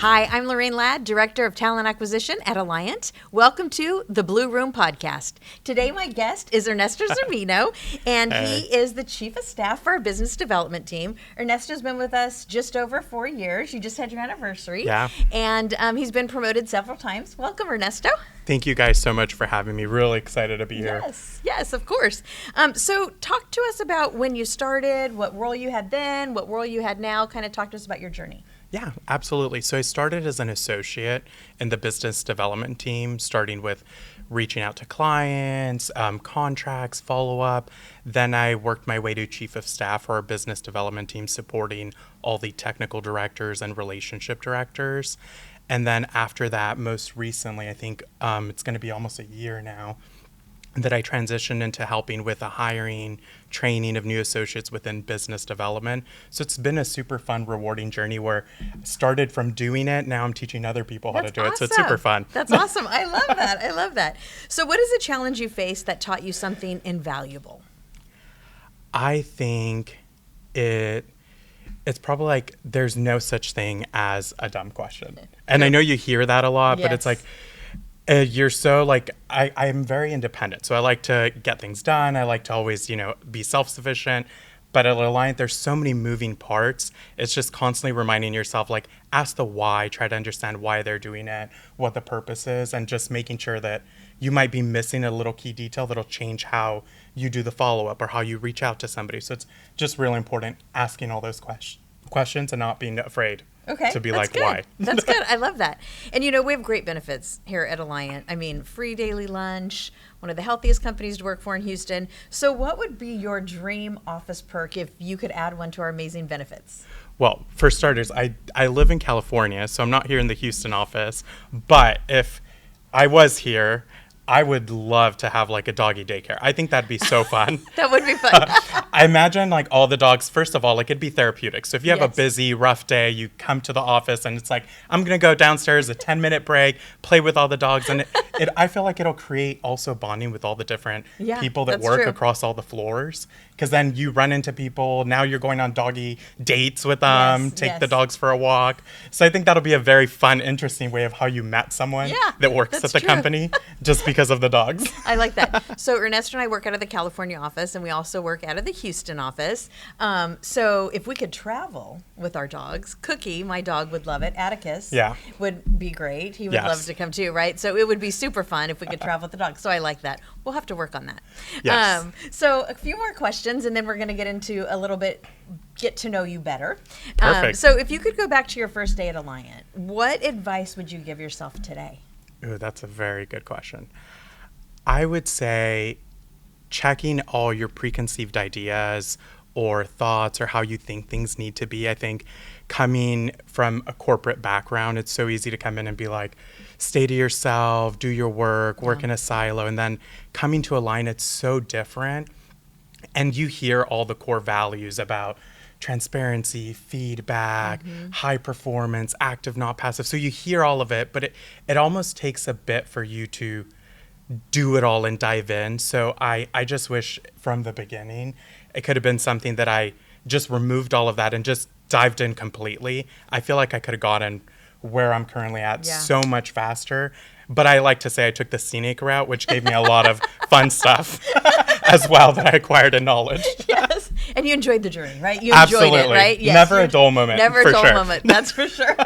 Hi, I'm Lorraine Ladd, Director of Talent Acquisition at Alliant. Welcome to the Blue Room Podcast. Today, my guest is Ernesto Zermeno, and he is the Chief of Staff for our Business Development team. Ernesto's been with us just over 4 years. You just had your anniversary. Yeah. And he's been promoted several times. Welcome, Ernesto. Thank you guys so much for having me. Really excited to be here. Yes, of course. So talk to us about when you started, what role you had then, what role you had now. Kind of talk to us about your journey. Yeah, absolutely. So I started as an associate in the business development team, starting with reaching out to clients, contracts, follow-up. Then I worked my way to chief of staff for our business development team, supporting all the technical directors and relationship directors. And then after that, most recently, I think it's going to be almost a year now, that I transitioned into helping with the hiring, training of new associates within business development. So it's been a super fun, rewarding journey where I started from doing it. Now I'm teaching other people how to do it. So it's super fun. That's awesome. I love that. I love that. So what is a challenge you faced that taught you something invaluable? I think it's probably like there's no such thing as a dumb question. And I know you hear that a lot, but it's like, you're so like, I'm very independent. So I like to get things done. I like to always, be self-sufficient. But at Alliant, there's so many moving parts. It's just constantly reminding yourself, like, ask the why, try to understand why they're doing it, what the purpose is, and just making sure that you might be missing a little key detail that'll change how you do the follow-up or how you reach out to somebody. So it's just really important asking all those questions and not being afraid. To be like, good. Why? That's good. I love that. And, we have great benefits here at Alliant. I mean, free daily lunch, one of the healthiest companies to work for in Houston. So what would be your dream office perk if you could add one to our amazing benefits? Well, for starters, I live in California, so I'm not here in the Houston office. But if I was here, I would love to have like a doggy daycare. I think that'd be so fun. That would be fun. I imagine like all the dogs, first of all, like it'd be therapeutic. So if you have a busy, rough day, you come to the office and it's like, I'm going to go downstairs, a 10-minute break, play with all the dogs. And I feel like it'll create also bonding with all the different people that work across all the floors. Because then you run into people. Now you're going on doggy dates with them, take the dogs for a walk. So I think that'll be a very fun, interesting way of how you met someone that works at the company just because of the dogs. I like that. So Ernesto and I work out of the California office, and we also work out of the Houston office. So if we could travel with our dogs, Cookie, my dog, would love it. Atticus would be great. He would love to come too, right? So it would be super fun if we could travel with the dogs. So I like that. We'll have to work on that. Yes. So a few more questions, and then we're going to get into a little bit, get to know you better. Perfect. So if you could go back to your first day at Alliant, what advice would you give yourself today? Ooh, that's a very good question. I would say checking all your preconceived ideas or thoughts or how you think things need to be. I think coming from a corporate background, it's so easy to come in and be like, stay to yourself, do your work, work in a silo. And then coming to Alliant, it's so different. And you hear all the core values about transparency, feedback, high performance, active, not passive. So you hear all of it, but it almost takes a bit for you to do it all and dive in. So I just wish from the beginning, it could have been something that I just removed all of that and just dived in completely. I feel like I could have gotten where I'm currently at so much faster. But I like to say I took the scenic route, which gave me a lot of fun stuff as well that I acquired in knowledge. Yes. And you enjoyed the journey, right? You Absolutely. enjoyed it, right? Yes. Never a dull moment. Never a dull sure. moment. That's for sure.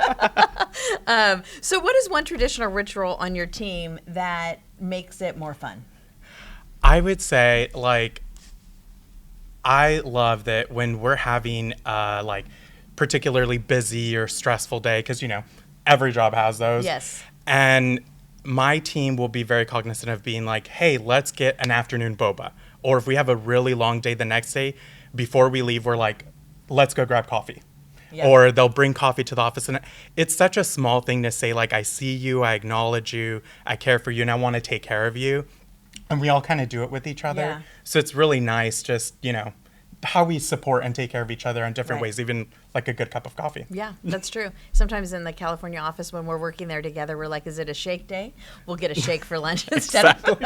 So what is one traditional ritual on your team that makes it more fun? I would say, like, I love that when we're having like particularly busy or stressful day, because, every job has those. Yes. And my team will be very cognizant of being like, hey, let's get an afternoon boba. Or if we have a really long day the next day, before we leave, we're like, let's go grab coffee. Yep. Or they'll bring coffee to the office. And it's such a small thing to say, like, I see you, I acknowledge you, I care for you, and I want to take care of you. And we all kind of do it with each other. Yeah. So it's really nice just, how we support and take care of each other in different ways, even like a good cup of coffee. Yeah, that's true. Sometimes in the California office, when we're working there together, we're like, is it a shake day? We'll get a shake for lunch instead of,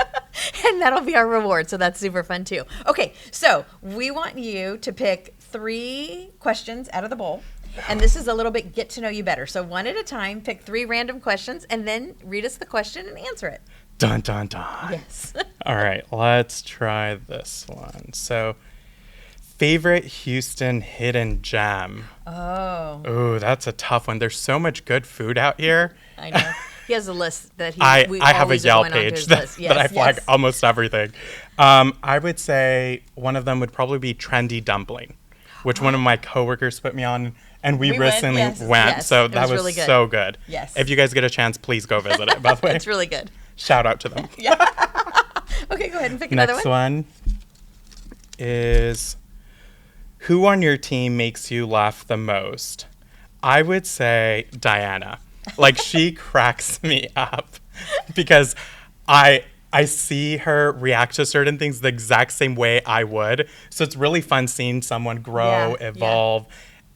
and that'll be our reward. So that's super fun too. Okay, so we want you to pick 3 questions out of the bowl. And this is a little bit get to know you better. So one at a time, pick 3 random questions, and then read us the question and answer it. Dun, dun, dun. Yes. All right, let's try this one. So, favorite Houston hidden gem? Oh, that's a tough one. There's so much good food out here. I know. He has a list that I have a Yelp page that I flag almost everything. I would say one of them would probably be Trendy Dumpling, which one of my coworkers put me on, and we recently went. Yes, so that was really good. So good. Yes. If you guys get a chance, please go visit it, by the way. It's really good. Shout out to them. Yeah. Okay, go ahead and pick another one. Next one is, who on your team makes you laugh the most? I would say Diana. Like, she cracks me up because I see her react to certain things the exact same way I would. So it's really fun seeing someone grow, evolve. Yeah.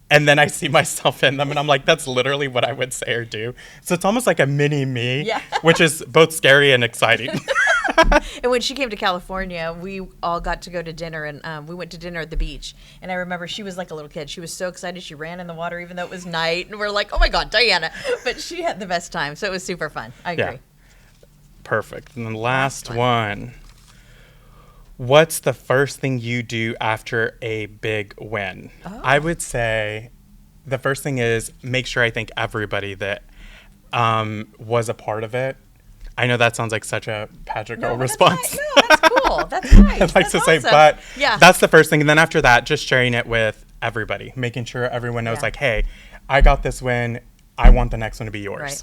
And then I see myself in them, and I'm like, that's literally what I would say or do. So it's almost like a mini me, which is both scary and exciting. And when she came to California, we all got to go to dinner, and we went to dinner at the beach. And I remember she was like a little kid. She was so excited. She ran in the water even though it was night. And we're like, oh, my God, Diana. But she had the best time. So it was super fun. I agree. Yeah. Perfect. And the last one. What's the first thing you do after a big win? Oh. I would say the first thing is make sure I thank everybody that was a part of it. I know that sounds like such a Patrick response. No, that's cool. That's nice. I'd like to say, but that's the first thing. And then after that, just sharing it with everybody, making sure everyone knows, like, hey, I got this win. I want the next one to be yours. Right.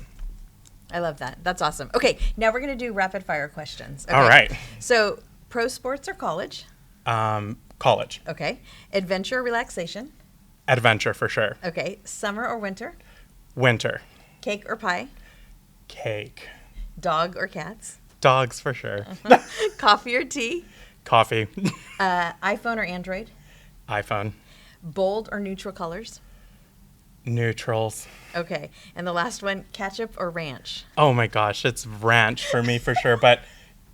I love that. That's awesome. Okay, now we're going to do rapid fire questions. Okay? All right. So, pro sports or college? College. Okay. Adventure or relaxation? Adventure, for sure. Okay. Summer or winter? Winter. Cake or pie? Cake. Dog or cats? Dogs, for sure. Coffee or tea? Coffee. iPhone or Android? iPhone. Bold or neutral colors? Neutrals. Okay. And the last one, ketchup or ranch? Oh my gosh, it's ranch for me for sure, but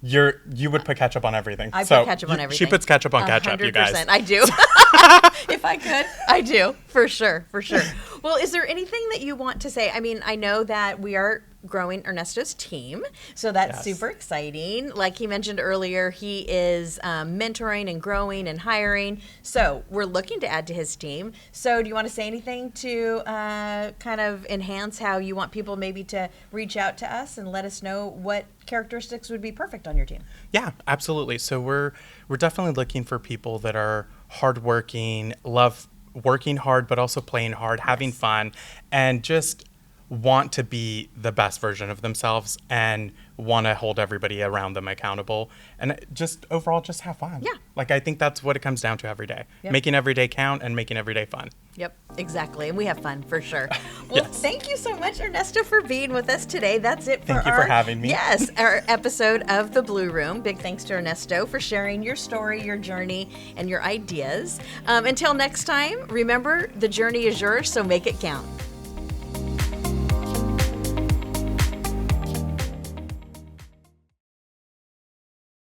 you would put ketchup on everything. I put ketchup on everything. She puts ketchup on ketchup, 100%. You guys. I do. If I could, I do. For sure. Well, is there anything that you want to say? I mean, I know that we are growing Ernesto's team, so that's super exciting. Like he mentioned earlier, he is mentoring and growing and hiring, so we're looking to add to his team. So do you want to say anything to kind of enhance how you want people maybe to reach out to us and let us know what characteristics would be perfect on your team? Yeah, absolutely. So we're definitely looking for people that are hardworking, love working hard, but also playing hard, having fun, and just want to be the best version of themselves and want to hold everybody around them accountable, and just overall just have fun. Yeah. Like, I think that's what it comes down to every day. Yep. Making every day count and making every day fun. Yep, exactly. And we have fun for sure. Well, Thank you so much, Ernesto, for being with us today. That's it for Thank you for having me. Yes, our episode of The Blue Room. Big thanks to Ernesto for sharing your story, your journey, and your ideas. Until next time, remember, the journey is yours, so make it count.